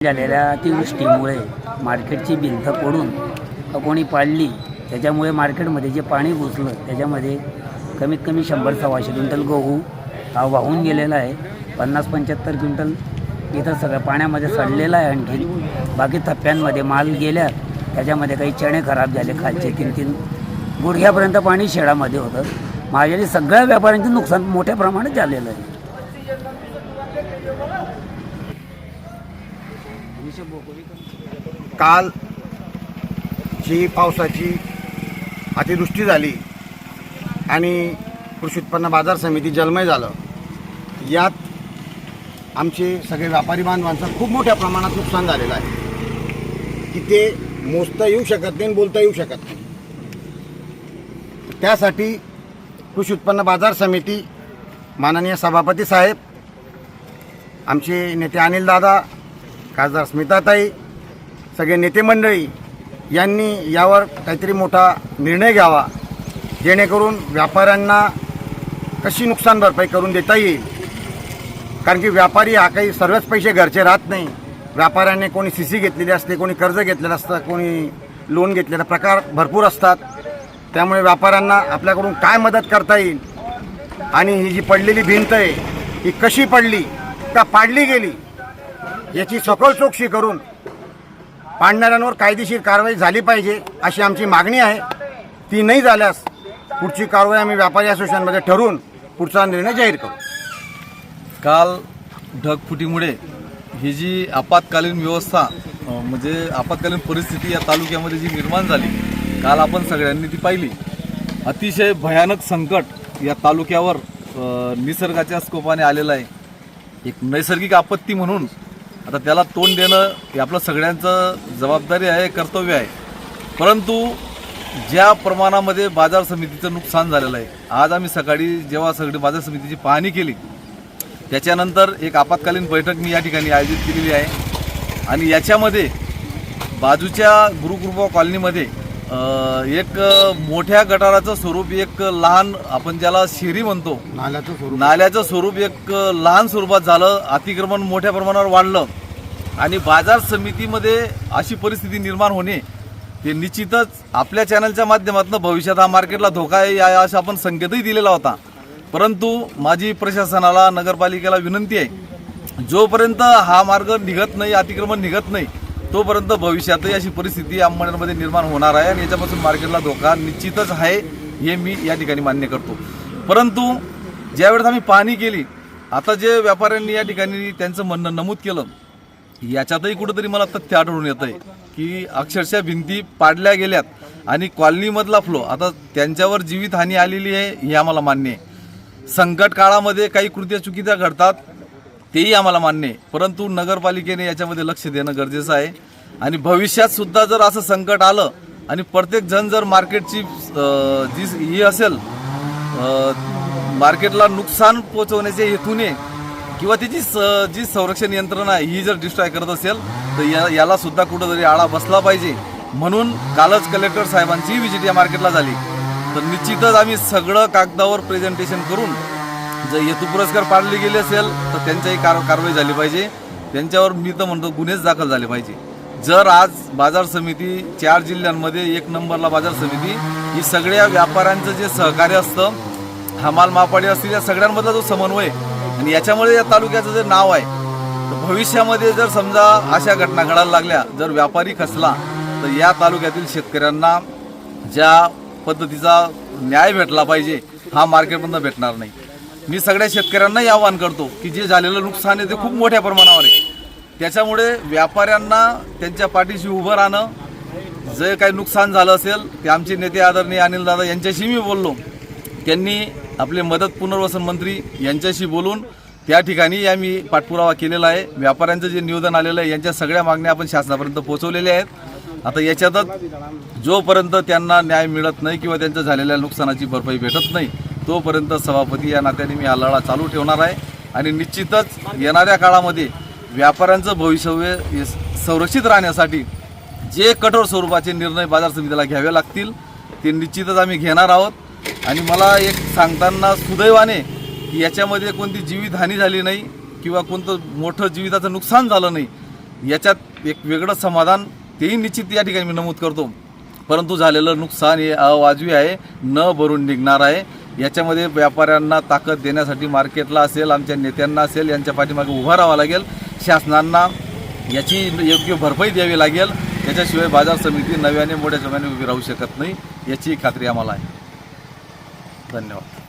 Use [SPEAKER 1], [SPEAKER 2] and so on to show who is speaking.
[SPEAKER 1] झालेल्या अतिवृष्टीमुळे मार्केटची भिंत पडून कोणी पाडली, त्याच्यामुळे मार्केटमध्ये जे पाणी घुसलं त्याच्यामध्ये कमीत कमी 100-125 क्विंटल गहू हा वाहून गेलेला आहे. 50-75 क्विंटल इथं सगळं पाण्यामध्ये सडलेलं आहे. आणखी बाकी थप्प्यांमध्ये माल गेल्या, त्याच्यामध्ये काही चणे खराब झाले, खालचे 3-3 गुडघ्यापर्यंत पाणी शेडामध्ये होतं. माझ्या सगळ्या व्यापाऱ्यांचं नुकसान मोठ्या प्रमाणात झालेलं आहे.
[SPEAKER 2] काल जी पावसाची अतिवृष्टी झाली आणि कृषी उत्पन्न बाजार समिती जलमय झालं, यात आमचे सगळे व्यापारी बांधवांचं खूप मोठ्या प्रमाणात नुकसान झालेलं आहे की ते मोजता येऊ शकत नाही, बोलता येऊ शकत नाही. त्यासाठी कृषी उत्पन्न बाजार समिती, माननीय सभापती साहेब, आमचे नेते अनिल दादा, खासदार स्मिताताई, सगळे नेते मंडळी यांनी यावर काहीतरी मोठा निर्णय घ्यावा, जेणेकरून व्यापाऱ्यांना कशी नुकसान भरपाई करून देता येईल. कारण की व्यापारी हा काही सर्वच पैसे घरचे राहत नाही. व्यापाऱ्याने कोणी सीसी घेतलेली असते, कोणी कर्ज घेतलेलं असतं, कोणी लोन घेतलेला प्रकार भरपूर असतात. त्यामुळे व्यापाऱ्यांना आपल्याकडून काय मदत करता येईल आणि ही जी पडलेली भिंत आहे ही कशी पडली का पाडली गेली याची सखोल चौकशी करून पाडणाऱ्यांवर कायदेशीर कारवाई झाली पाहिजे, अशी आमची मागणी आहे. ती नाही झाल्यास पुढची कारवाई आम्ही व्यापारी असोसिएशनमध्ये ठरवून पुढचा निर्णय जाहीर करू.
[SPEAKER 3] काल ढगफुटीमुळे ही जी आपत्कालीन व्यवस्था म्हणजे आपत्कालीन परिस्थिती या तालुक्यामध्ये जी निर्माण झाली, काल आपण सगळ्यांनी ती पाहिली. अतिशय भयानक संकट या तालुक्यावर निसर्गाच्या स्कोपाने आलेलं आहे. एक नैसर्गिक आपत्ती म्हणून आता त्याला तोंड देणं हे आपलं सगळ्यांचं जबाबदारी आहे, कर्तव्य आहे. परंतु ज्या प्रमाणामध्ये बाजार समितीचं नुकसान झालेलं आहे, आज आम्ही सकाळी जेव्हा सगळी बाजार समितीची पाहणी केली त्याच्यानंतर एक आपत्कालीन बैठक मी या ठिकाणी आयोजित केलेली आहे. आणि याच्यामध्ये बाजूच्या गुरुकृपा कॉलनीमध्ये एक मोठ्या गटाराचं स्वरूप, एक लहान, आपण ज्याला शेरी म्हणतो, नाल्याचं स्वरूप एक लहान स्वरूपात झालं. अतिक्रमण मोठ्या प्रमाणावर वाढलं आणि बाजार समितीमध्ये अशी परिस्थिती निर्माण होणे हे निश्चितच आपल्या चॅनलच्या माध्यमातून भविष्यात हा मार्केटला धोका आहे असा आपण संकेतही दिलेला होता. परंतु माझी प्रशासनाला, नगरपालिकेला विनंती आहे, जोपर्यंत हा मार्ग निघत नाही, अतिक्रमण निघत नाही, तोपर्यंत भविष्यातही अशी परिस्थिती अंमलमध्ये निर्माण होणार आहे आणि याच्यापासून मार्केटला धोका निश्चितच आहे, हे मी या ठिकाणी मान्य करतो. परंतु ज्यावेळेस आम्ही पाहणी केली, आता जे व्यापाऱ्यांनी या ठिकाणी त्यांचं म्हणणं नमूद केलं, याच्यातही कुठंतरी मला तथ्य आढळून येतं आहे की अक्षरशः भिंती पाडल्या गेल्यात आणि कॉलनीमधला फ्लो, आता त्यांच्यावर जीवितहानी आलेली आहे हे आम्हाला मान्य आहे. संकट काळामध्ये काही कृत्य चुकीच्या घडतात तेही आम्हाला मान्य आहे. परंतु नगरपालिकेने याच्यामध्ये लक्ष देणं गरजेचं आहे. आणि भविष्यात सुद्धा जर असं संकट आलं आणि प्रत्येक जण जर मार्केटची जी ही असेल, मार्केटला नुकसान पोहोचवण्याच्या हेतूने किंवा त्याची जी संरक्षण यंत्रणा ही जर डिस्ट्रॉय करत असेल तर याला सुद्धा कुठंतरी आळा बसला पाहिजे. म्हणून कालच कलेक्टर साहेबांची व्हिजिट या मार्केटला झाली. तर निश्चितच आम्ही सगळं कागदावर प्रेझेंटेशन करून जर हेतू पुरस्कार पाडले गेले असेल तर त्यांच्याही कारवाई झाली पाहिजे. त्यांच्यावर मी तर म्हणतो गुन्हेच दाखल झाले पाहिजे. जर आज बाजार समिती 4 जिल्ह्यांमध्ये 1 नंबरला बाजार समिती, ही सगळ्या व्यापाऱ्यांचं जे सहकार्य असतं, हमाल मापाडी असतील, या सगळ्यांमधला जो समन्वय आणि याच्यामुळे या तालुक्याचं जे नाव आहे, तर भविष्यामध्ये जर समजा अशा घटना घडायला लागल्या, जर व्यापारी खचला, तर या तालुक्यातील शेतकऱ्यांना ज्या पद्धतीचा न्याय भेटला पाहिजे हा मार्केटमधून भेटणार नाही. मी सगळ्या शेतकऱ्यांनाही आवाहन करतो की जे झालेलं नुकसान आहे ते खूप मोठ्या प्रमाणावर आहे. त्याच्यामुळे व्यापाऱ्यांना त्यांच्या पाठीशी उभं राहणं, जे काही नुकसान झालं असेल ते आमचे नेते आदरणीय अनिल दादा यांच्याशी मी बोललो. त्यांनी आपले मदत पुनर्वसन मंत्री यांच्याशी बोलून त्या ठिकाणी आम्ही पाठपुरावा केलेला आहे. व्यापाऱ्यांचं जे निवेदन आलेलं आहे, यांच्या सगळ्या मागण्या आपण शासनापर्यंत पोहोचवलेल्या आहेत. आता याच्यातच जोपर्यंत त्यांना न्याय मिळत नाही किंवा त्यांच्या झालेल्या नुकसानाची भरपाई भेटत नाही, तोपर्यंत सभापती या नात्याने मी हा लढा चालू ठेवणार आहे. आणि निश्चितच येणाऱ्या काळामध्ये व्यापाऱ्यांचं भविष्य संरक्षित राहण्यासाठी जे कठोर स्वरूपाचे निर्णय बाजार समितीला घ्यावे लागतील ते निश्चितच आम्ही घेणार आहोत. आणि मला एक सांगताना सुदैवाने की याच्यामध्ये कोणती जीवितहानी झाली नाही किंवा कोणतं मोठं जीविताचं नुकसान झालं नाही, याच्यात एक वेगळं समाधान तेही निश्चित या ठिकाणी मी नमूद करतो, परंतु झालेलं नुकसान हे अवाजवी आहे, न भरून निघणार आहे. याच्यामध्ये व्यापाऱ्यांना ताकद देण्यासाठी मार्केटला असेल, आमच्या नेत्यांना असेल, यांच्या पाठीमागे उभं राहावं लागेल. शासनांना याची योग्य भरपाई द्यावी लागेल. त्याच्याशिवाय बाजार समिती नव्याने मोठ्या सगळ्यांनी उभी राहू शकत नाही, याची खात्री आम्हाला आहे. धन्यवाद.